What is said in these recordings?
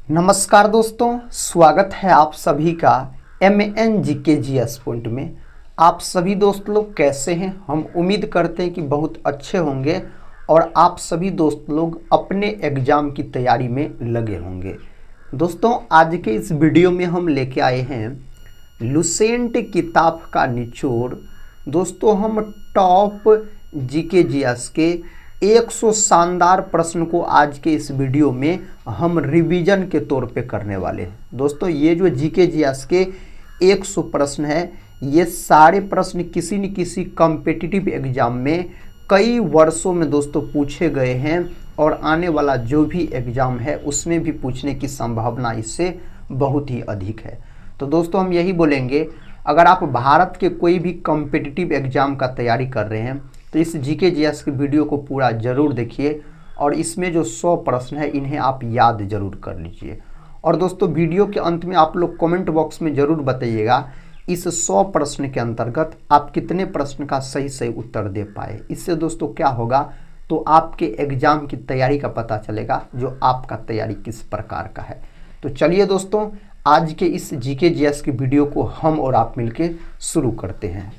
नमस्कार दोस्तों, स्वागत है आप सभी का MNGKGS पॉइंट में। आप सभी दोस्त लोग कैसे हैं? हम उम्मीद करते हैं कि बहुत अच्छे होंगे और आप सभी दोस्त लोग अपने एग्ज़ाम की तैयारी में लगे होंगे। दोस्तों, आज के इस वीडियो में हम लेके आए हैं लुसेंट किताब का निचोड़। दोस्तों, हम टॉप GKGS के 100 शानदार प्रश्न को आज के इस वीडियो में हम रिवीजन के तौर पे करने वाले हैं। दोस्तों, ये जो GKGS के 100 प्रश्न है, ये सारे प्रश्न किसी न किसी कॉम्पिटिटिव एग्जाम में कई वर्षों में दोस्तों पूछे गए हैं और आने वाला जो भी एग्ज़ाम है उसमें भी पूछने की संभावना इससे बहुत ही अधिक है। तो दोस्तों, हम यही बोलेंगे, अगर आप भारत के कोई भी कॉम्पिटिटिव एग्ज़ाम का तैयारी कर रहे हैं तो इस GKGS की वीडियो को पूरा ज़रूर देखिए और इसमें जो 100 प्रश्न है इन्हें आप याद ज़रूर कर लीजिए। और दोस्तों, वीडियो के अंत में आप लोग कमेंट बॉक्स में ज़रूर बताइएगा इस 100 प्रश्न के अंतर्गत आप कितने प्रश्न का सही सही उत्तर दे पाए। इससे दोस्तों क्या होगा, तो आपके एग्ज़ाम की तैयारी का पता चलेगा जो आपका तैयारी किस प्रकार का है। तो चलिए दोस्तों, आज के इस GKGS की वीडियो को हम और आप मिलके शुरू करते हैं।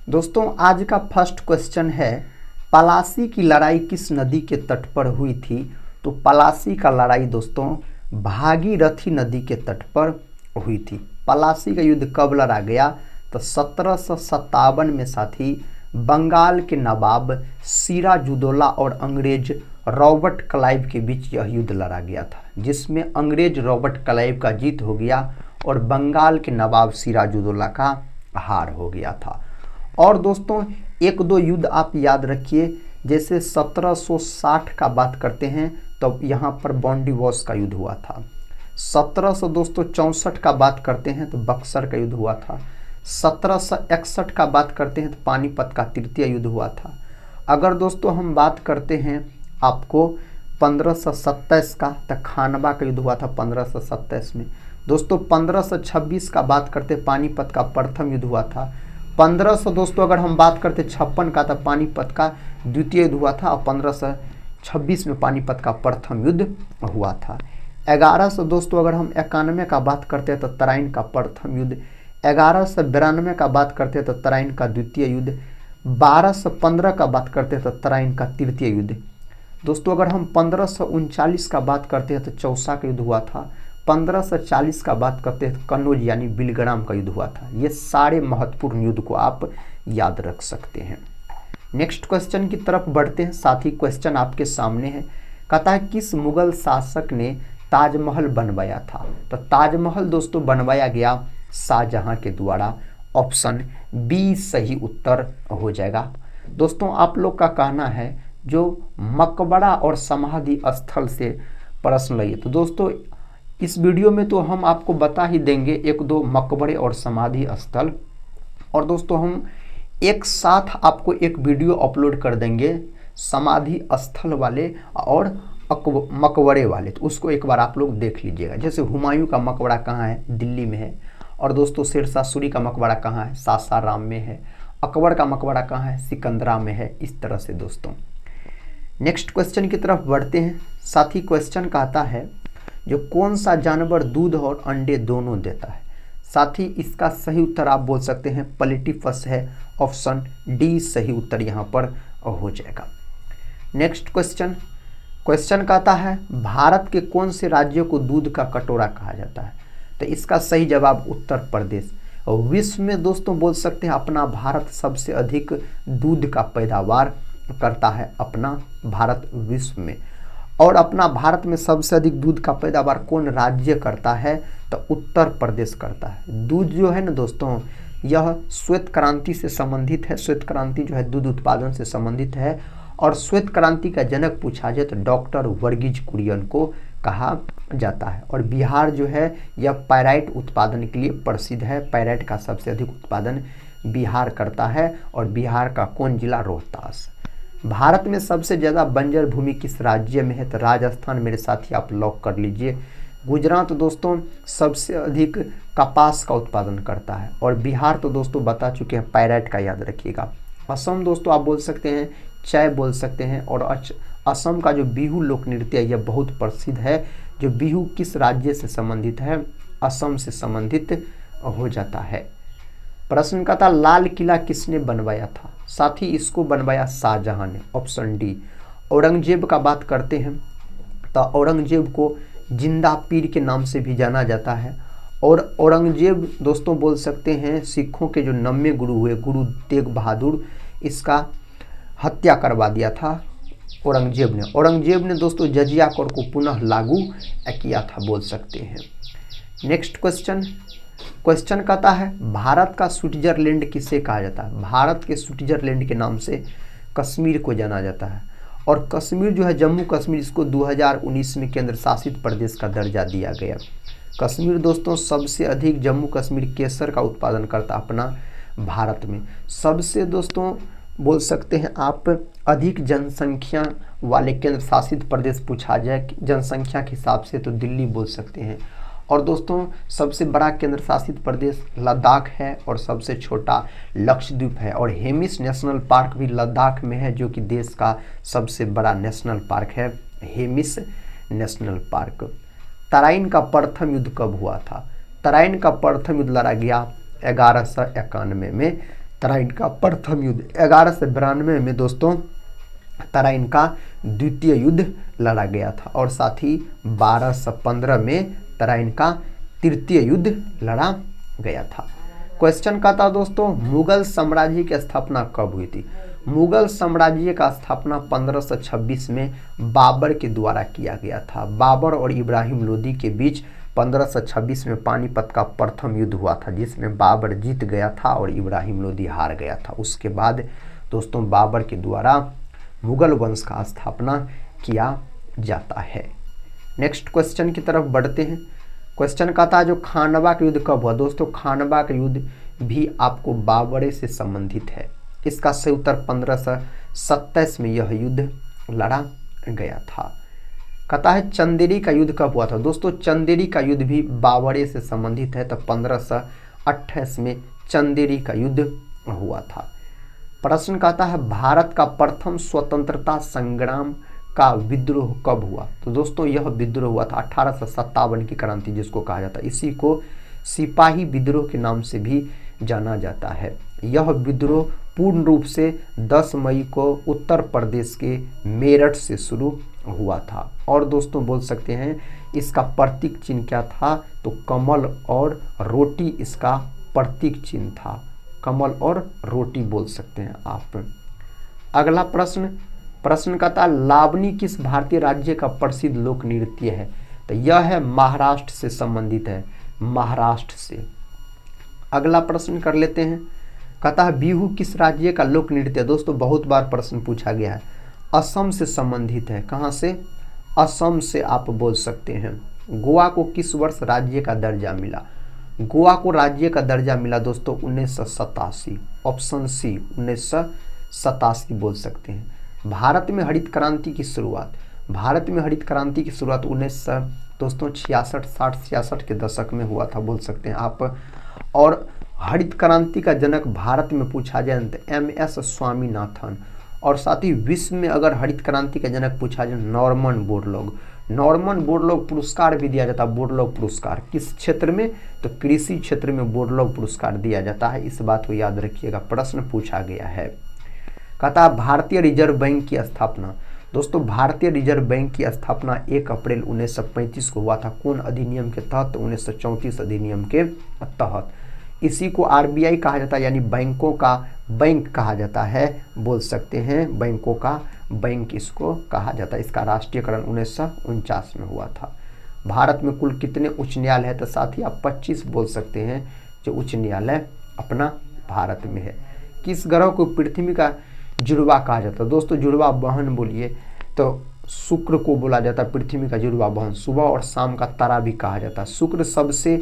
दोस्तों, आज का फर्स्ट क्वेश्चन है, पलासी की लड़ाई किस नदी के तट पर हुई थी? तो पलासी का लड़ाई दोस्तों भागीरथी नदी के तट पर हुई थी। पलासी का युद्ध कब लड़ा गया? तो 1757 में साथी बंगाल के नवाब सिराजुद्दौला और अंग्रेज रॉबर्ट क्लाइव के बीच यह युद्ध लड़ा गया था, जिसमें अंग्रेज रॉबर्ट क्लाइव का जीत हो गया और बंगाल के नवाब सिराजुद्दौला का हार हो गया था। और दोस्तों, एक दो युद्ध आप याद रखिए, जैसे 1760 का बात करते हैं तो यहाँ पर बॉन्डीवॉस का युद्ध हुआ था। 1764 का बात करते हैं तो बक्सर का युद्ध हुआ था। 1761 का बात करते हैं तो पानीपत का तृतीय युद्ध हुआ था। अगर दोस्तों हम बात करते हैं आपको 1527 का, तो खानवा का युद्ध हुआ था 1527 में। दोस्तों 1526 का बात करते पानीपत का प्रथम युद्ध हुआ था। 1500 दोस्तों अगर हम बात करते 56 का, तो पानीपत का द्वितीय युद्ध हुआ था और 1526 में पानीपत का प्रथम युद्ध हुआ था। 1100 दोस्तों अगर हम 91 का बात करते हैं तो तराइन का प्रथम युद्ध। 1192 का बात करते हैं तो तराइन का द्वितीय युद्ध। 1215 का बात करते हैं तो तराइन का तृतीय युद्ध। दोस्तों अगर हम 1539 का बात करते हैं तो चौसा का युद्ध हुआ था। 1540 का बात करते हैं तो कन्नौज यानी बिलग्राम का युद्ध हुआ था। ये सारे महत्वपूर्ण युद्ध को आप याद रख सकते हैं। नेक्स्ट क्वेश्चन की तरफ बढ़ते हैं। साथी क्वेश्चन आपके सामने है, कहता है किस मुगल शासक ने ताजमहल बनवाया था? तो ताजमहल दोस्तों बनवाया गया शाहजहां के द्वारा। ऑप्शन बी सही उत्तर हो जाएगा। दोस्तों आप लोग का कहना है जो मकबरा और समाधि स्थल से प्रश्न लिए, तो दोस्तों इस वीडियो में तो हम आपको बता ही देंगे एक दो मकबरे और समाधि स्थल, और दोस्तों हम एक साथ आपको एक वीडियो अपलोड कर देंगे समाधि स्थल वाले और मकबरे वाले, तो उसको एक बार आप लोग देख लीजिएगा। जैसे हुमायूं का मकबरा कहाँ है? दिल्ली में है। और दोस्तों शेरशाह सूरी का मकबरा कहाँ है? सासाराम में है। अकबर का मकबरा कहाँ है? सिकंदरा में है। इस तरह से दोस्तों नेक्स्ट क्वेश्चन की तरफ बढ़ते हैं। साथी क्वेश्चन कहता है जो कौन सा जानवर दूध और अंडे दोनों देता है? साथी इसका सही उत्तर आप बोल सकते हैं प्लेटिपस है। ऑप्शन डी सही उत्तर यहाँ पर हो जाएगा। नेक्स्ट क्वेश्चन कहता है भारत के कौन से राज्यों को दूध का कटोरा कहा जाता है? तो इसका सही जवाब उत्तर प्रदेश। विश्व में दोस्तों बोल सकते हैं अपना भारत सबसे अधिक दूध का पैदावार करता है, अपना भारत विश्व में। और अपना भारत में सबसे अधिक दूध का पैदावार कौन राज्य करता है? तो उत्तर प्रदेश करता है। दूध जो है ना दोस्तों, यह श्वेत क्रांति से संबंधित है। श्वेत क्रांति जो है दूध उत्पादन से संबंधित है, और श्वेत क्रांति का जनक पूछा जाए तो डॉक्टर वर्गीज कुरियन को कहा जाता है। और बिहार जो है यह पायराइट उत्पादन के लिए प्रसिद्ध है। पायराइट का सबसे अधिक उत्पादन बिहार करता है, और बिहार का कौन जिला? रोहतास। भारत में सबसे ज़्यादा बंजर भूमि किस राज्य में है? तो राजस्थान मेरे साथी आप लॉक कर लीजिए। गुजरात दोस्तों सबसे अधिक कपास का उत्पादन करता है, और बिहार तो दोस्तों बता चुके हैं पायराइट का याद रखिएगा। असम दोस्तों आप बोल सकते हैं, चाय बोल सकते हैं, और असम का जो बिहू लोक नृत्य है यह बहुत प्रसिद्ध है, जो बिहू किस राज्य से संबंधित है? असम से संबंधित हो जाता है। प्रश्न का था लाल किला किसने बनवाया था? साथ ही इसको बनवाया शाहजहां ने, ऑप्शन डी। औरंगजेब का बात करते हैं तो औरंगजेब को जिंदा पीर के नाम से भी जाना जाता है। और औरंगजेब दोस्तों बोल सकते हैं सिखों के जो 90 गुरु हुए, गुरु तेग बहादुर, इसका हत्या करवा दिया था औरंगजेब ने दोस्तों जजिया कर को पुनः लागू किया था, बोल सकते हैं। नेक्स्ट क्वेश्चन कहता है भारत का स्विट्जरलैंड किसे कहा जाता है? भारत के स्विट्जरलैंड के नाम से कश्मीर को जाना जाता है। और कश्मीर जो है जम्मू कश्मीर, इसको 2019 में केंद्र शासित प्रदेश का दर्जा दिया गया। कश्मीर दोस्तों सबसे अधिक जम्मू कश्मीर केसर का उत्पादन करता अपना भारत में। सबसे दोस्तों बोल सकते हैं आप अधिक जनसंख्या वाले केंद्र शासित प्रदेश पूछा जाए जनसंख्या के हिसाब से तो दिल्ली बोल सकते हैं। और दोस्तों सबसे बड़ा केंद्र शासित प्रदेश लद्दाख है और सबसे छोटा लक्षद्वीप है। और हेमिस नेशनल पार्क भी लद्दाख में है, जो कि देश का सबसे बड़ा नेशनल पार्क है, हेमिस नेशनल पार्क। तराइन का प्रथम युद्ध कब हुआ था? तराइन का प्रथम युद्ध लड़ा गया 1191 में। तराइन का प्रथम युद्ध 1192 में दोस्तों तराइन का द्वितीय युद्ध लड़ा गया था। और साथ ही 1215 में तराइन का तृतीय युद्ध लड़ा गया था। क्वेश्चन का था दोस्तों मुगल साम्राज्य की स्थापना कब हुई थी? मुगल साम्राज्य का स्थापना 1526 में बाबर के द्वारा किया गया था। बाबर और इब्राहिम लोदी के बीच 1526 में पानीपत का प्रथम युद्ध हुआ था, जिसमें बाबर जीत गया था और इब्राहिम लोदी हार गया था। उसके बाद दोस्तों बाबर के द्वारा मुगल वंश का स्थापना किया जाता है। नेक्स्ट क्वेश्चन की तरफ बढ़ते हैं। क्वेश्चन का था जो खानवा का युद्ध कब हुआ? दोस्तों खानवा का युद्ध भी आपको बाबरे से संबंधित है। इसका सही उत्तर 1527 में यह युद्ध लड़ा गया था। कहता है चंदेरी का युद्ध कब हुआ था? दोस्तों चंदेरी का युद्ध भी बाबरे से संबंधित है, तो 1528 में चंदेरी का युद्ध हुआ था। प्रश्न कहता है भारत का प्रथम स्वतंत्रता संग्राम का विद्रोह कब हुआ? तो दोस्तों यह विद्रोह हुआ था 1857 की क्रांति जिसको कहा जाता है। इसी को सिपाही विद्रोह के नाम से भी जाना जाता है। यह विद्रोह पूर्ण रूप से 10 मई को उत्तर प्रदेश के मेरठ से शुरू हुआ था। और दोस्तों बोल सकते हैं इसका प्रतीक चिन्ह क्या था? तो कमल और रोटी इसका प्रतीक चिन्ह था। कमल और रोटी बोल सकते हैं आप। अगला प्रश्न का था लावनी किस भारतीय राज्य का प्रसिद्ध लोक नृत्य है? तो यह है महाराष्ट्र से संबंधित है, महाराष्ट्र से। अगला प्रश्न कर लेते हैं। कहता है बिहू किस राज्य का लोक नृत्य? दोस्तों बहुत बार प्रश्न पूछा गया है। असम से संबंधित है। कहाँ से? असम से आप बोल सकते हैं। गोवा को किस वर्ष राज्य का दर्जा मिला? गोवा को राज्य का दर्जा मिला दोस्तों 1987, ऑप्शन सी 1987 बोल सकते हैं। भारत में हरित क्रांति की शुरुआत? भारत में हरित क्रांति की शुरुआत 1966 के दशक में हुआ था, बोल सकते हैं आप। और हरित क्रांति का जनक भारत में पूछा जाए तो MS स्वामीनाथन। और साथ ही विश्व में अगर हरित क्रांति का जनक पूछा जाए नॉर्मन बोरलॉग पुरस्कार भी दिया जाता है। बोरलॉग पुरस्कार किस क्षेत्र में? तो कृषि क्षेत्र में बोरलॉग पुरस्कार दिया जाता है। इस बात को याद रखिएगा, प्रश्न पूछा गया है। कहता है भारतीय रिजर्व बैंक की स्थापना? दोस्तों भारतीय रिजर्व बैंक की स्थापना 1 अप्रैल 1935 को हुआ था। कौन अधिनियम के तहत? 1934 अधिनियम के तहत। इसी को RBI कहा जाता है, यानी बैंकों का बैंक कहा जाता है, बोल सकते हैं। बैंकों का बैंक इसको कहा जाता है। इसका राष्ट्रीयकरण 1949 में हुआ था। भारत में कुल कितने उच्च न्यायालय है? तो साथ ही आप 25 बोल सकते हैं जो उच्च न्यायालय अपना भारत में है। किस ग्रह को पृथ्वी का जुड़वा कहा जाता है? दोस्तों जुड़वा बहन बोलिए तो शुक्र को बोला जाता है पृथ्वी का जुड़वा बहन। सुबह और शाम का तारा भी कहा जाता है। शुक्र सबसे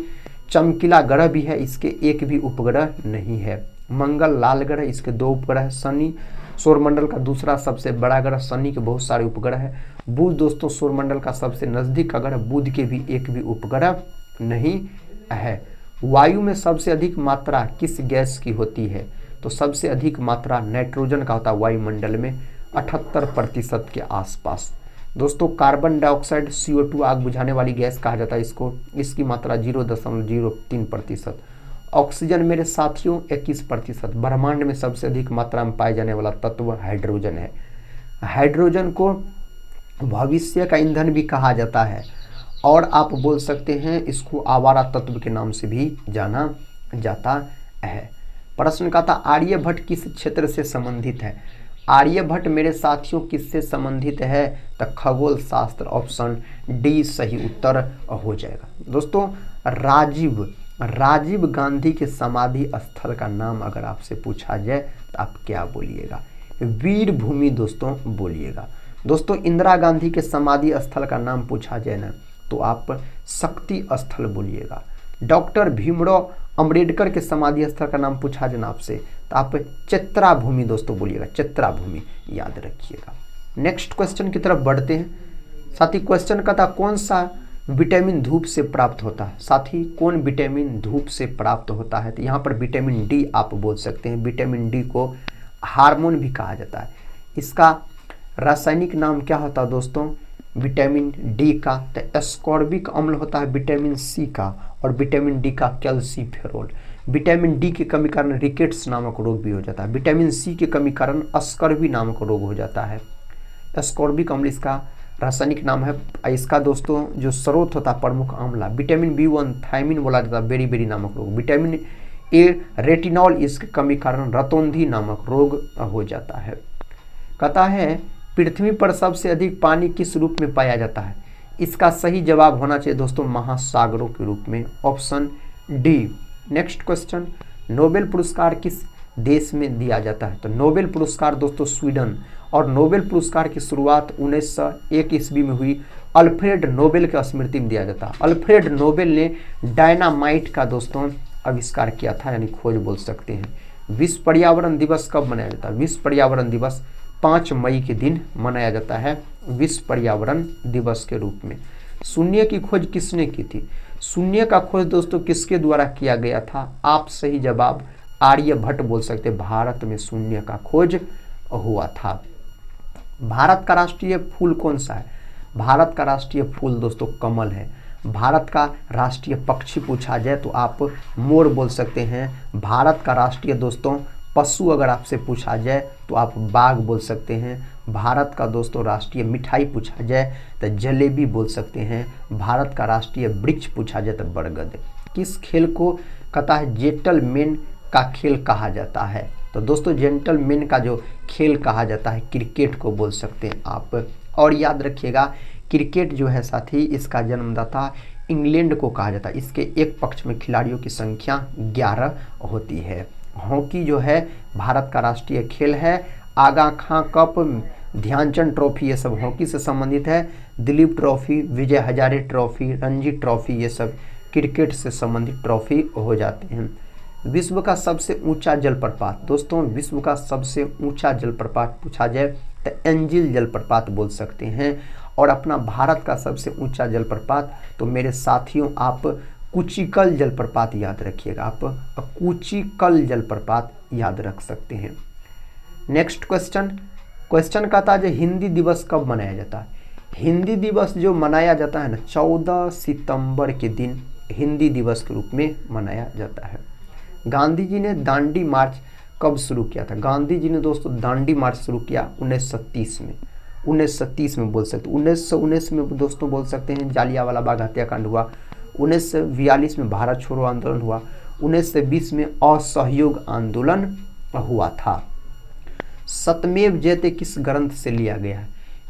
चमकीला ग्रह भी है, इसके एक भी उपग्रह नहीं है। मंगल लाल ग्रह, इसके 2 उपग्रह है। शनि सौरमंडल का दूसरा सबसे बड़ा ग्रह, शनि के बहुत सारे उपग्रह है। बुध दोस्तों सौरमंडल का सबसे नजदीक का ग्रह, बुध के भी एक भी उपग्रह नहीं है। वायु में सबसे अधिक मात्रा किस गैस की होती है? तो सबसे अधिक मात्रा नाइट्रोजन का होता है वायुमंडल में, 78% के आसपास। दोस्तों कार्बन डाइऑक्साइड CO2 आग बुझाने वाली गैस कहा जाता है इसको, इसकी मात्रा 0.03%। ऑक्सीजन मेरे साथियों 21%। ब्रह्मांड में सबसे अधिक मात्रा में पाए जाने वाला तत्व हाइड्रोजन है। हाइड्रोजन को भविष्य का ईंधन भी कहा जाता है और आप बोल सकते हैं इसको आवारा तत्व के नाम से भी जाना जाता है। प्रश्न का था आर्यभट्ट किस क्षेत्र से संबंधित है? आर्यभट्ट मेरे साथियों किससे संबंधित है? तो खगोल शास्त्र, ऑप्शन डी सही उत्तर हो जाएगा। दोस्तों राजीव गांधी के समाधि स्थल का नाम अगर आपसे पूछा जाए तो आप क्या बोलिएगा? वीर भूमि दोस्तों बोलिएगा। दोस्तों इंदिरा गांधी के समाधि स्थल का नाम पूछा जाए ना तो आप शक्ति स्थल बोलिएगा। डॉक्टर भीमराव अंबेडकर के समाधि स्थल का नाम पूछा जाए ना आपसे तो आप चित्रा भूमि दोस्तों बोलिएगा, चित्रा भूमि याद रखिएगा। नेक्स्ट क्वेश्चन की तरफ बढ़ते हैं। साथी क्वेश्चन का था कौन सा विटामिन धूप से प्राप्त होता है? साथी कौन विटामिन धूप से प्राप्त होता है? तो यहाँ पर विटामिन डी आप बोल सकते हैं। विटामिन डी को हार्मोन भी कहा जाता है। इसका रासायनिक नाम क्या होता है दोस्तों? विटामिन डी का तो एस्कॉर्बिक अम्ल होता है विटामिन सी का, और विटामिन डी का कैल्सीफेरोल। विटामिन डी की कमी कारण रिकेट्स नामक रोग भी हो जाता है। विटामिन सी की कमी कारण अस्कर्वी नामक रोग हो जाता है। एस्कॉर्बिक अम्ल इसका रासायनिक नाम है। इसका दोस्तों जो स्रोत होता है प्रमुख अम्ल, विटामिन B1 थायमिन बोला जाता है, बेरी नामक रोग। विटामिन ए रेटिनॉल इसकी कमी कारण रतौंधी नामक रोग हो जाता है। कहता है पृथ्वी पर सबसे अधिक पानी किस रूप में पाया जाता है? इसका सही जवाब होना चाहिए दोस्तों महासागरों के रूप में, option D. Next question, Nobel पुरस्कार किस देश में दिया जाता है? तो नोबेल पुरस्कार दोस्तों स्वीडन, और नोबेल पुरस्कार की शुरुआत 1901 ईस्वी में हुई। अल्फ्रेड नोबेल के स्मृति में दिया जाता है। अल्फ्रेड नोबेल ने डायनामाइट का दोस्तों आविष्कार किया था, यानी खोज बोल सकते हैं। विश्व पर्यावरण दिवस कब मनाया जाता है? विश्व पर्यावरण दिवस 5 मई के दिन मनाया जाता है, विश्व पर्यावरण दिवस के रूप में। शून्य की खोज किसने की थी? शून्य का खोज दोस्तों किसके द्वारा किया गया था? आप सही जवाब आर्यभट्ट बोल सकते। भारत में शून्य का खोज हुआ था। भारत का राष्ट्रीय फूल कौन सा है? भारत का राष्ट्रीय फूल दोस्तों कमल है। भारत का राष्ट्रीय पक्षी पूछा जाए तो आप मोर बोल सकते हैं। भारत का राष्ट्रीय दोस्तों पशु अगर आपसे पूछा जाए तो आप बाघ बोल सकते हैं। भारत का दोस्तों राष्ट्रीय मिठाई पूछा जाए तो जलेबी बोल सकते हैं। भारत का राष्ट्रीय वृक्ष पूछा जाए तो बरगद। किस खेल को कहता है जेंटलमैन का खेल कहा जाता है? तो दोस्तों जेंटलमैन का जो खेल कहा जाता है क्रिकेट को बोल सकते हैं आप। और याद रखिएगा क्रिकेट जो है साथी इसका जन्मदाता इंग्लैंड को कहा जाता है। इसके एक पक्ष में खिलाड़ियों की संख्या 11 होती है। हॉकी जो है भारत का राष्ट्रीय खेल है। आगा खां कप, ध्यानचंद ट्रॉफी ये सब हॉकी से संबंधित है। Dilip trophy, Vijay Hazare trophy, Ranji trophy ये सब क्रिकेट से संबंधित ट्रॉफी हो जाते हैं। विश्व का सबसे ऊंचा जलप्रपात दोस्तों, विश्व का सबसे ऊंचा जलप्रपात पूछा जाए तो एंजिल जलप्रपात बोल सकते हैं। और अपना भारत का सबसे ऊंचा जलप्रपात तो मेरे साथियों आप कुचिकल जलप्रपात याद रखिएगा। आप कुचिकल जलप्रपात याद रख सकते हैं। नेक्स्ट क्वेश्चन का था जो हिंदी दिवस कब मनाया जाता है? हिंदी दिवस जो मनाया जाता है ना 14 सितंबर के दिन हिंदी दिवस के रूप में मनाया जाता है। गांधी जी ने दांडी मार्च कब शुरू किया था? गांधी जी ने दोस्तों दांडी मार्च शुरू किया 1930 में। 1930 में बोल सकते, 1919 में दोस्तों बोल सकते हैं जालियांवाला बाग हत्याकांड हुआ। 1942 में भारत छोड़ो आंदोलन हुआ। 1920 में असहयोग आंदोलन हुआ था। सत्यमेव जयते किस ग्रंथ से लिया गया है?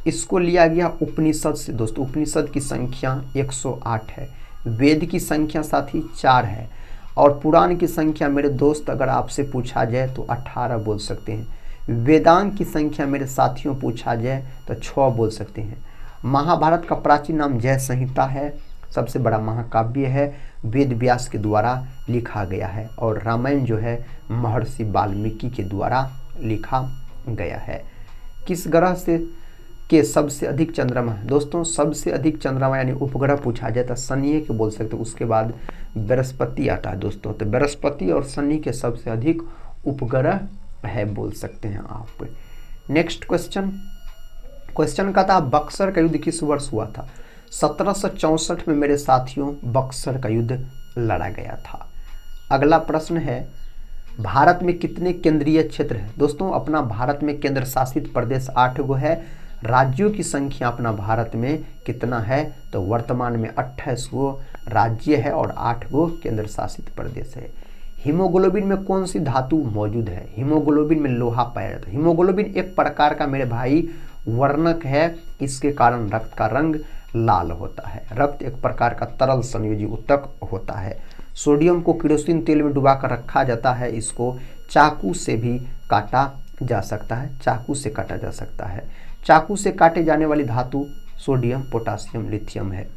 इसको लिया गया उपनिषद से दोस्तों। उपनिषद की संख्या 108 है। वेद की संख्या साथी 4 है। और पुराण की संख्या मेरे दोस्त अगर आपसे पूछा जाए तो 18 बोल सकते हैं। वेदांग की संख्या मेरे साथियों पूछा जाए तो 6 बोल सकते हैं। महाभारत का प्राचीन नाम जय संहिता है। सबसे बड़ा महाकाव्य है, वेद व्यास के द्वारा लिखा गया है। और रामायण जो है महर्षि वाल्मीकि के द्वारा लिखा गया है। किस ग्रह से के सबसे अधिक चंद्रमा है? दोस्तों सबसे अधिक चंद्रमा यानी उपग्रह पूछा जाए तो शनि के बोल सकते हो। उसके बाद बृहस्पति आता है दोस्तों। तो बृहस्पति और शनि के सबसे अधिक उपग्रह है बोल सकते हैं आप। नेक्स्ट क्वेश्चन, क्वेश्चन का था बक्सर का युद्ध किस वर्ष हुआ था? 1764 में मेरे साथियों बक्सर का युद्ध लड़ा गया था। अगला प्रश्न है, भारत में कितने केंद्रीय क्षेत्र है? दोस्तों अपना भारत में केंद्र शासित प्रदेश 8 गो है। राज्यों की संख्या अपना भारत में कितना है? तो वर्तमान में 28 गो राज्य है और 8 गो केंद्र शासित प्रदेश है। हीमोग्लोबिन में कौन सी धातु मौजूद है? हीमोग्लोबिन में लोहा पाया जाता है। हीमोग्लोबिन एक प्रकार का मेरे भाई वर्णक है, इसके कारण रक्त का रंग लाल होता है। रक्त एक प्रकार का तरल संयोजी ऊतक होता है। सोडियम को केरोसिन तेल में डुबाकर रखा जाता है। इसको चाकू से भी काटा जा सकता है, चाकू से काटा जा सकता है। चाकू से काटे जाने वाली धातु सोडियम, पोटासियम, लिथियम है।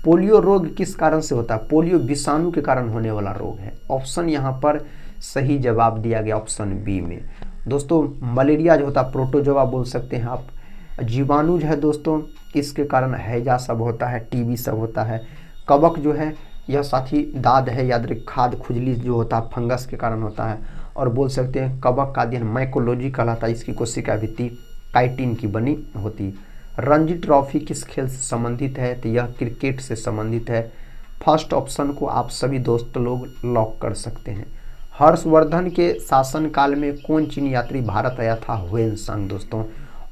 पोलियो रोग किस कारण से होता है? पोलियो विषाणु के कारण होने वाला रोग है। ऑप्शन यहाँ पर सही जवाब दिया गया ऑप्शन बी में। दोस्तों मलेरिया जो होता है प्रोटोजोआ बोल सकते हैं आप। जीवाणु जो है दोस्तों इसके कारण हैजा सब होता है, टीबी सब होता है। कवक जो है यह साथी दाद है, याद रखिए। खाद खुजली जो होता है फंगस के कारण होता है। और बोल सकते हैं कवक का अध्ययन माइकोलॉजी कहलाता है। इसकी कोशिका भित्ति काइटिन की बनी होती। रणजी ट्रॉफी किस खेल से संबंधित है? तो यह क्रिकेट से संबंधित है। फर्स्ट ऑप्शन को आप सभी दोस्त लोग लॉक कर सकते हैं। हर्षवर्धन के शासनकाल में कौन चीनी यात्री भारत आया था? ह्वेनसांग। दोस्तों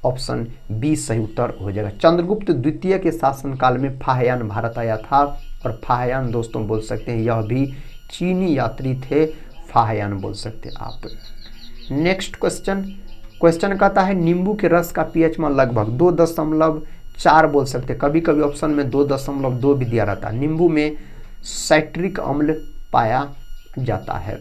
ऑप्शन बी सही उत्तर हो जाएगा। चंद्रगुप्त द्वितीय के शासनकाल में फाहियान भारत आया था और फाहियान दोस्तों बोल सकते हैं यह भी चीनी यात्री थे, फाहियान बोल सकते हैं आप। नेक्स्ट क्वेश्चन कहता है नींबू के रस का पीएच मान लगभग 2.4 बोल सकते हैं। कभी कभी ऑप्शन में 2.2 भी दिया रहता है। नींबू में साइट्रिक अम्ल पाया जाता है।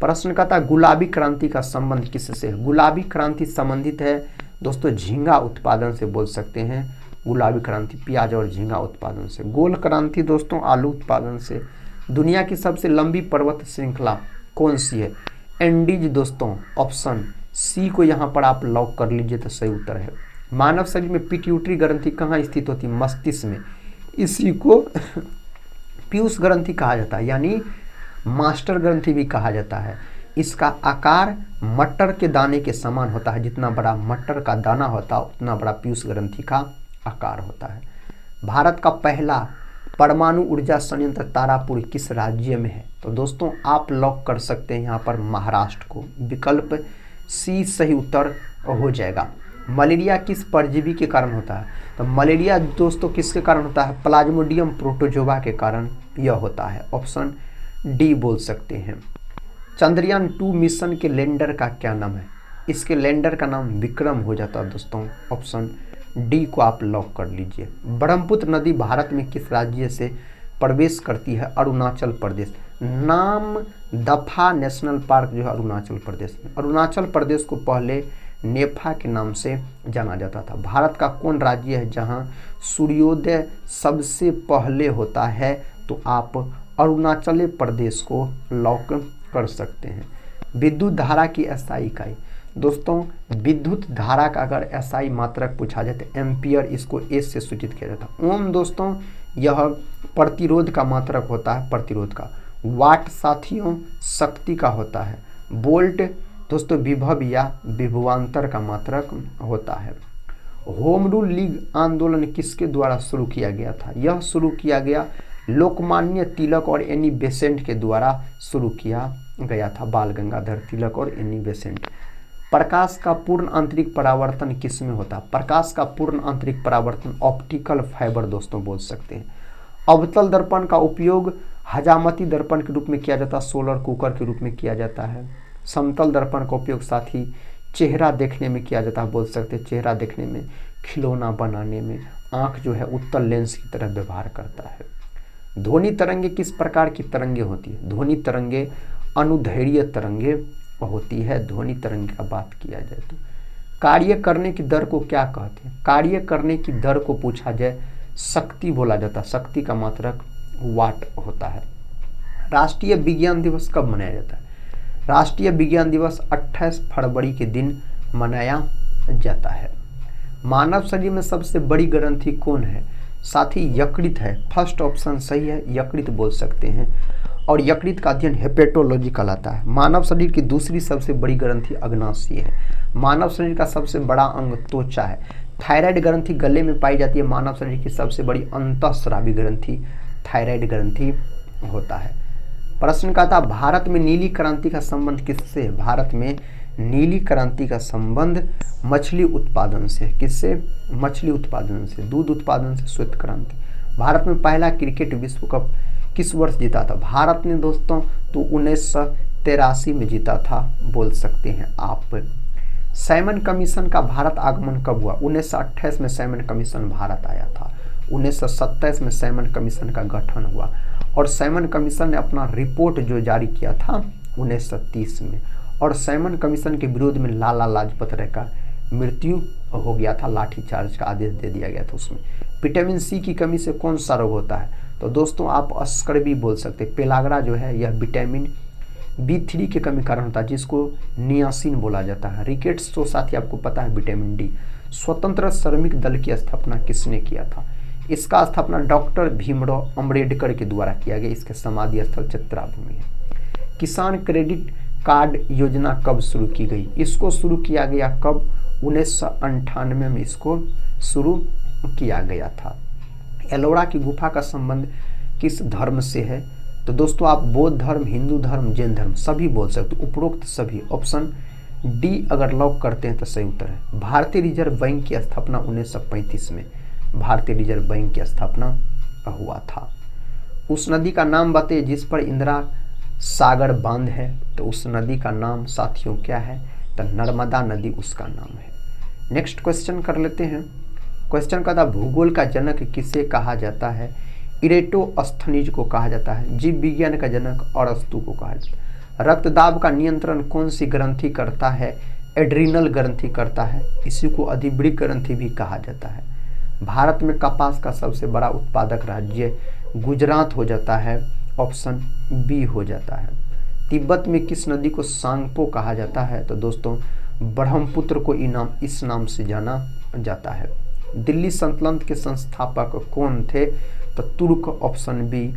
प्रश्न कहता है गुलाबी क्रांति का संबंध किससे है? गुलाबी क्रांति संबंधित है दोस्तों झींगा उत्पादन से बोल सकते हैं। गुलाबी क्रांति प्याज और झींगा उत्पादन से। गोल क्रांति दोस्तों आलू उत्पादन से। दुनिया की सबसे लंबी पर्वत श्रृंखला कौन सी है? एंडीज दोस्तों। ऑप्शन सी को यहाँ पर आप लॉक कर लीजिए तो सही उत्तर है। मानव शरीर में पिट्यूटरी ग्रंथि कहाँ स्थित होती है? मस्तिष्क में। इसी को पीयूष ग्रंथि कहा जाता है, यानी मास्टर ग्रंथि भी कहा जाता है। इसका आकार मटर के दाने के समान होता है। जितना बड़ा मटर का दाना होता है उतना बड़ा पीयूष ग्रंथि का आकार होता है। भारत का पहला परमाणु ऊर्जा संयंत्र तारापुर किस राज्य में है? तो दोस्तों आप लॉक कर सकते हैं यहाँ पर महाराष्ट्र को। विकल्प सी सही उत्तर हो जाएगा। मलेरिया किस परजीवी के कारण होता है? तो मलेरिया दोस्तों किसके कारण होता है? प्लाज्मोडियम प्रोटोजोआ के कारण यह होता है। ऑप्शन डी बोल सकते हैं। चंद्रयान 2 मिशन के लैंडर का क्या नाम है? इसके लैंडर का नाम विक्रम हो जाता है दोस्तों। ऑप्शन डी को आप लॉक कर लीजिए। ब्रह्मपुत्र नदी भारत में किस राज्य से प्रवेश करती है? अरुणाचल प्रदेश। नाम दफा नेशनल पार्क जो है अरुणाचल प्रदेश में। अरुणाचल प्रदेश को पहले नेफा के नाम से जाना जाता था। भारत का कौन राज्य है जहां सूर्योदय सबसे पहले होता है? तो आप अरुणाचल प्रदेश को लॉक कर सकते हैं। विद्युत धारा की एसआई इकाई। दोस्तों विद्युत धारा का अगर एसआई मात्रक पूछा जाए तो एम्पियर, इसको एस से सूचित किया जाता है। ओम दोस्तों यह प्रतिरोध का मात्रक होता है, प्रतिरोध का। वाट साथियों शक्ति का होता है। वोल्ट दोस्तों विभव या विभवांतर का मात्रक होता है। होम रूल लीग आंदोलन किसके द्वारा शुरू किया गया था? यह शुरू किया गया लोकमान्य तिलक और एनी बेसेंट के द्वारा शुरू किया गया था। बाल गंगाधर तिलक और एनी बेसेंट। प्रकाश का पूर्ण आंतरिक परावर्तन किस में होता है? प्रकाश का पूर्ण आंतरिक परावर्तन ऑप्टिकल फाइबर दोस्तों बोल सकते हैं। अवतल दर्पण का उपयोग हजामती दर्पण के रूप में किया जाता है, सोलर कुकर के रूप में किया जाता है। समतल दर्पण का उपयोग साथ ही चेहरा देखने में किया जाता है, बोल सकते हैं चेहरा देखने में, खिलौना बनाने में। आँख जो है उत्तल लेंस की तरह व्यवहार करता है। ध्वनि तरंगे किस प्रकार की तरंगे होती है? ध्वनि तरंगे अनुदैर्घ्य तरंगे होती है। ध्वनि तरंगे का बात किया जाए तो कार्य करने की दर को क्या कहते हैं? कार्य करने की दर को पूछा जाए शक्ति बोला जाता है। शक्ति का मात्रक वाट होता है। राष्ट्रीय विज्ञान दिवस कब मनाया जाता है? राष्ट्रीय विज्ञान दिवस 28 फरवरी के दिन मनाया जाता है। मानव शरीर में सबसे बड़ी ग्रंथि कौन है? साथी यकृत है। फर्स्ट ऑप्शन सही है, यकृत बोल सकते हैं। और यकृत का अध्ययन हेपेटोलॉजी कहलाता है। मानव शरीर की दूसरी सबसे बड़ी ग्रंथि अग्नाशय है। मानव शरीर का सबसे बड़ा अंग त्वचा है। थायराइड ग्रंथि गले में पाई जाती है। मानव शरीर की सबसे बड़ी अंतःस्रावी ग्रंथि थायराइड ग्रंथि होता है। प्रश्न का था भारत में नीली क्रांति का संबंध किससे है? भारत में नीली क्रांति का संबंध मछली उत्पादन से। किससे? मछली उत्पादन से। दूध उत्पादन से श्वेत क्रांति। भारत में पहला क्रिकेट विश्व कप किस वर्ष जीता था? भारत ने दोस्तों तो 1983 में जीता था, बोल सकते हैं आप। सैमन कमीशन का भारत आगमन कब हुआ? 1928 में सैमन कमीशन भारत आया था। 1927 में सैमन कमीशन का गठन हुआ और सैमन कमीशन ने अपना रिपोर्ट जो जारी किया था 1930 में, और सैमन कमीशन के विरोध में लाला लाजपत राय का मृत्यु हो गया था, लाठीचार्ज का आदेश दे दिया गया था उसमें। विटामिन सी की कमी से कौन सा रोग होता है? तो दोस्तों आप स्कर्वी बोल सकते हैं। पेलाग्रा जो है यह विटामिन B3 के कमी कारण होता है, जिसको नियासिन बोला जाता है। रिकेट्स तो साथ ही आपको पता है विटामिन डी। स्वतंत्र श्रमिक दल की स्थापना किसने किया था? इसका स्थापना डॉक्टर भीमराव अम्बेडकर के द्वारा किया गया। इसके समाधि स्थल चित्राभूमि है। किसान क्रेडिट कार्ड योजना कब शुरू की गई? इसको शुरू किया गया कब? 1998 में इसको शुरू किया गया था। एलोरा की गुफा का संबंध किस धर्म से है? तो दोस्तों आप बौद्ध धर्म, हिंदू धर्म, जैन धर्म सभी बोल सकते हो, उपरोक्त सभी। ऑप्शन डी अगर लॉक करते हैं तो सही उत्तर है। भारतीय रिजर्व बैंक की स्थापना 1935 में भारतीय रिजर्व बैंक की स्थापना हुआ था। उस नदी का नाम बताइए जिस पर इंदिरा सागर बांध है। तो उस नदी का नाम साथियों क्या है? तो नर्मदा नदी उसका नाम है। नेक्स्ट क्वेश्चन कर लेते हैं। क्वेश्चन का था भूगोल का जनक किसे कहा जाता है? इरेटोस्थनीज को कहा जाता है। जीव विज्ञान का जनक अरस्तु को कहा जाता है। रक्तदाब का नियंत्रण कौन सी ग्रंथि करता है? एड्रीनल ग्रंथि करता है। इसी को अधिवृक्क ग्रंथि भी कहा जाता है। भारत में कपास का सबसे बड़ा उत्पादक राज्य गुजरात हो जाता है। ऑप्शन बी हो जाता है। तिब्बत में किस नदी को सांगपो कहा जाता है? तो दोस्तों ब्रह्मपुत्र को इस नाम से जाना जाता है। दिल्ली सल्तनत के संस्थापक कौन थे? तो तुर्क। ऑप्शन बी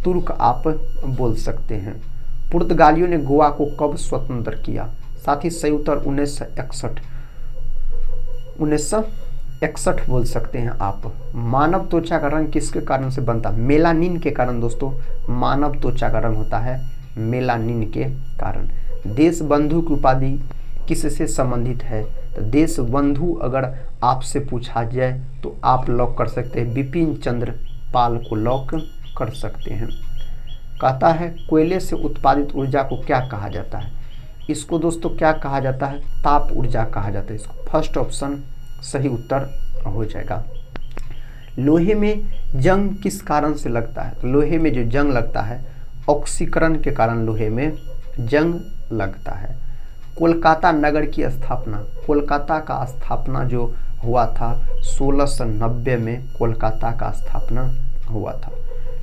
तुर्क आप बोल सकते हैं। पुर्तगालियों ने गोवा को कब स्वतंत्र किया? साथ ही सही उत्तर 1961 बोल सकते हैं आप। मानव त्वचा का रंग किसके कारण से बनता है? मेलानिन के कारण। दोस्तों मानव त्वचा का रंग होता है मेलानिन के कारण। देश बंधु की उपाधि किससे संबंधित है? तो देश बंधु अगर आपसे पूछा जाए तो आप लॉक कर सकते हैं बिपिन चंद्र पाल को लॉक कर सकते हैं। कहता है कोयले से उत्पादित ऊर्जा को क्या कहा जाता है? इसको दोस्तों क्या कहा जाता है? ताप ऊर्जा कहा जाता है इसको। फर्स्ट ऑप्शन सही उत्तर हो जाएगा। लोहे में जंग किस कारण से लगता है? तो लोहे में जो जंग लगता है ऑक्सीकरण के कारण लोहे में जंग लगता है। कोलकाता नगर की स्थापना, कोलकाता का स्थापना जो हुआ था 1690 में कोलकाता का स्थापना हुआ था।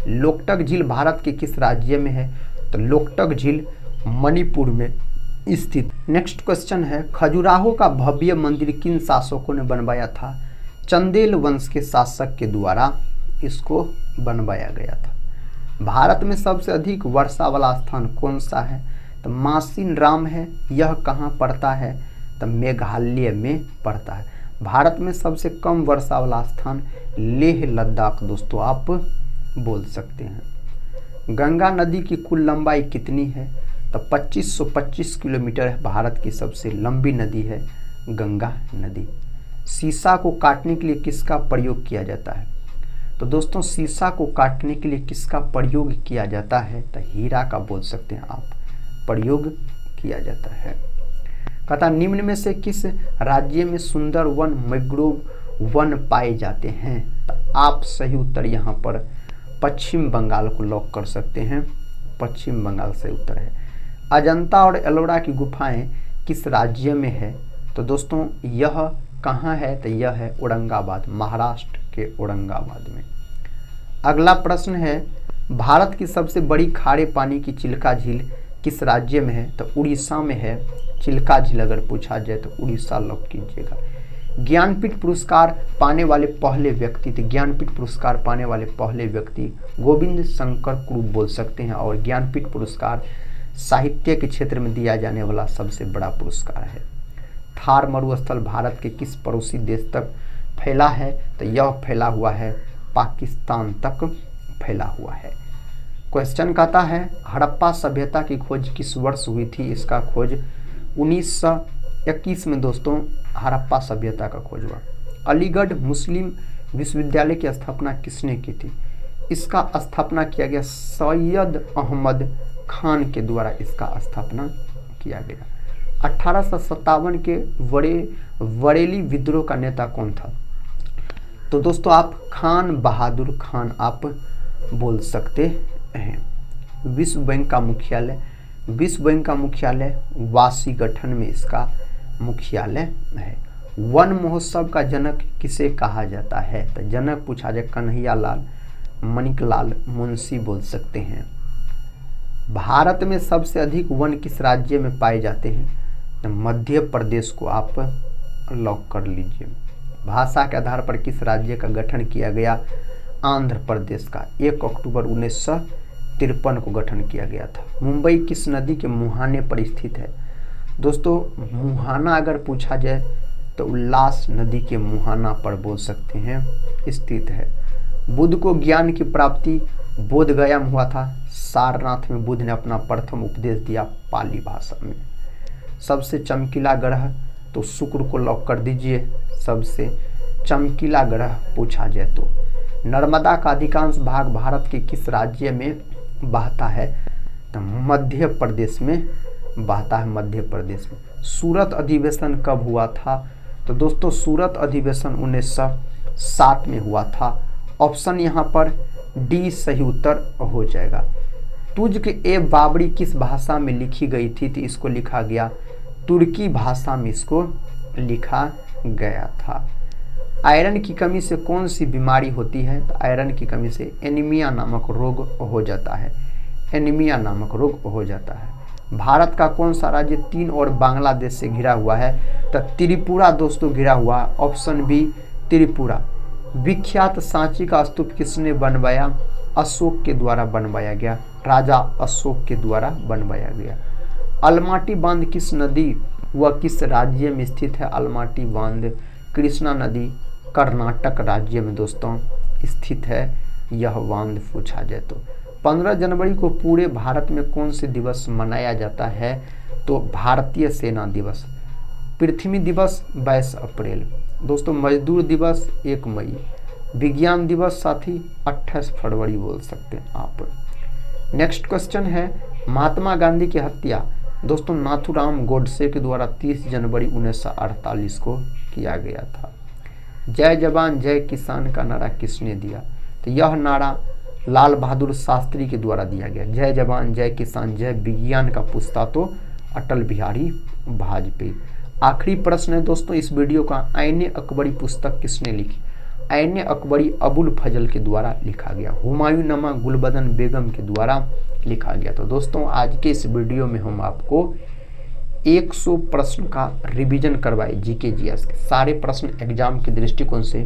लोकटक झील भारत के किस राज्य में है? तो लोकटक झील मणिपुर में स्थित। नेक्स्ट क्वेश्चन है खजुराहो का भव्य मंदिर किन शासकों ने बनवाया था? चंदेल वंश के शासक के द्वारा इसको बनवाया गया था। भारत में सबसे अधिक वर्षा वाला स्थान कौन सा है? तो मासिन राम है। यह कहाँ पड़ता है? तो मेघालय में पड़ता है। भारत में सबसे कम वर्षा वाला स्थान लेह लद्दाख दोस्तों आप बोल सकते हैं। गंगा नदी की कुल लंबाई कितनी है? तो 2525 किलोमीटर है। भारत की सबसे लंबी नदी है गंगा नदी। सीसा को काटने के लिए किसका प्रयोग किया जाता है? तो दोस्तों सीसा को काटने के लिए किसका प्रयोग किया जाता है? तो हीरा का बोल सकते हैं आप प्रयोग किया जाता है। कहता निम्न में से किस राज्य में सुंदर वन मैंग्रोव वन पाए जाते हैं? तो आप सही उत्तर यहाँ पर पश्चिम बंगाल को लॉक कर सकते हैं। पश्चिम बंगाल सही उत्तर है। अजंता और एलोरा की गुफाएं किस राज्य में है? तो दोस्तों यह कहाँ है? तो यह है औरंगाबाद, महाराष्ट्र के औरंगाबाद में। अगला प्रश्न है भारत की सबसे बड़ी खारे पानी की चिल्का झील किस राज्य में है? तो उड़ीसा में है चिल्का झील। अगर पूछा जाए तो उड़ीसा लॉक कीजिएगा। ज्ञानपीठ पुरस्कार पाने वाले पहले व्यक्ति थे। ज्ञानपीठ पुरस्कार पाने वाले पहले व्यक्ति गोविंद शंकर कुरूप बोल सकते हैं। और ज्ञानपीठ पुरस्कार साहित्य के क्षेत्र में दिया जाने वाला सबसे बड़ा पुरस्कार है। थार मरुस्थल भारत के किस पड़ोसी देश तक फैला है तो यह फैला हुआ है पाकिस्तान तक फैला हुआ है। क्वेश्चन कहता है हड़प्पा सभ्यता की खोज किस वर्ष हुई थी? इसका खोज 1921 में दोस्तों हड़प्पा सभ्यता का खोज हुआ। अलीगढ़ मुस्लिम विश्वविद्यालय की स्थापना किसने की थी? इसका स्थापना किया गया सैयद अहमद खान के द्वारा इसका स्थापना किया गया। 1857 के बरेली विद्रोह का नेता कौन था? तो दोस्तों आप खान बहादुर खान आप बोल सकते हैं। विश्व बैंक का मुख्यालय वाशिंगटन में इसका मुख्यालय है। वन महोत्सव का जनक किसे कहा जाता है? तो जनक पूछा जाए कन्हैया लाल माणिकलाल मुंशी बोल सकते हैं। भारत में सबसे अधिक वन किस राज्य में पाए जाते हैं? तो मध्य प्रदेश को आप लॉक कर लीजिए। भाषा के आधार पर किस राज्य का गठन किया गया? आंध्र प्रदेश का 1 अक्टूबर 1953 को गठन किया गया था। मुंबई किस नदी के मुहाने पर स्थित है? दोस्तों मुहाना अगर पूछा जाए तो उल्लास नदी के मुहाना पर बोल सकते हैं स्थित है। बुद्ध को ज्ञान की प्राप्ति बोध गया में हुआ था। सारनाथ में बुद्ध ने अपना प्रथम उपदेश दिया पाली भाषा में। सबसे चमकीला ग्रह तो शुक्र को लॉक कर दीजिए। सबसे चमकीला ग्रह पूछा जाए तो नर्मदा का अधिकांश भाग भारत के किस राज्य में बहता है? तो मध्य प्रदेश में बहता है, मध्य प्रदेश में। सूरत अधिवेशन कब हुआ था? तो दोस्तों सूरत अधिवेशन 1907 में हुआ था। ऑप्शन यहाँ पर डी सही उत्तर हो जाएगा। तुर्क ए बाबरी किस भाषा में लिखी गई थी? तो इसको लिखा गया तुर्की भाषा में इसको लिखा गया था। आयरन की कमी से कौन सी बीमारी होती है? तो आयरन की कमी से एनीमिया नामक रोग हो जाता है। एनीमिया नामक रोग हो जाता है। भारत का कौन सा राज्य 3 और बांग्लादेश से घिरा हुआ है? तो त्रिपुरा दोस्तों घिरा हुआ। Option B Tripura. विख्यात सांची का स्तूप किसने बनवाया? अशोक के द्वारा बनवाया गया। राजा अशोक के द्वारा बनवाया गया। अलमाटी बांध किस नदी व किस राज्य में स्थित है? अलमाटी बांध कृष्णा नदी कर्नाटक राज्य में दोस्तों स्थित है यह बांध पूछा जाए तो। 15 जनवरी को पूरे भारत में कौन से दिवस मनाया जाता है? तो भारतीय सेना दिवस। पृथ्वी दिवस 22 अप्रैल। दोस्तों मजदूर दिवस 1 मई। विज्ञान दिवस साथी 28 फरवरी बोल सकते हैं आप। नेक्स्ट क्वेश्चन है महात्मा गांधी की हत्या दोस्तों नाथूराम गोडसे के द्वारा 30 जनवरी 1948 को किया गया था। जय जवान जय किसान का नारा किसने दिया? तो यह नारा लाल बहादुर शास्त्री के द्वारा दिया गया। जय जवान जय किसान जय विज्ञान का पूछता तो अटल बिहारी वाजपेयी। आखिरी प्रश्न है दोस्तों इस वीडियो का, आईने अकबरी पुस्तक किसने लिखी? आईने अकबरी अबुल फजल के द्वारा लिखा गया। हुमायूं नामा गुलबदन बेगम के द्वारा लिखा गया। तो दोस्तों आज के इस वीडियो में हम आपको 100 प्रश्न का रिवीजन करवाए जीके जीएस के। सारे प्रश्न एग्जाम के दृष्टिकोण से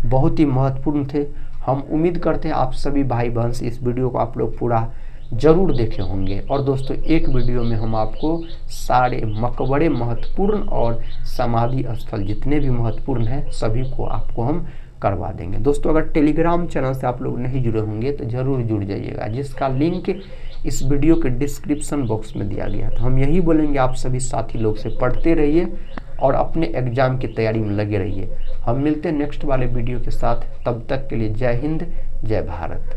बहुत ही महत्वपूर्ण थे। हम उम्मीद करते हैं आप सभी भाई बहन से इस वीडियो को आप लोग पूरा जरूर देखे होंगे। और दोस्तों एक वीडियो में हम आपको सारे मकबरे महत्वपूर्ण और समाधि स्थल जितने भी महत्वपूर्ण हैं सभी को आपको हम करवा देंगे। दोस्तों अगर टेलीग्राम चैनल से आप लोग नहीं जुड़े होंगे तो जरूर जुड़ जाइएगा, जिसका लिंक इस वीडियो के डिस्क्रिप्शन बॉक्स में दिया गया। तो हम यही बोलेंगे आप सभी साथी लोग से पढ़ते रहिए और अपने एग्जाम की तैयारी में लगे रहिए। हम मिलते हैं नेक्स्ट वाले वीडियो के साथ, तब तक के लिए जय हिंद जय भारत।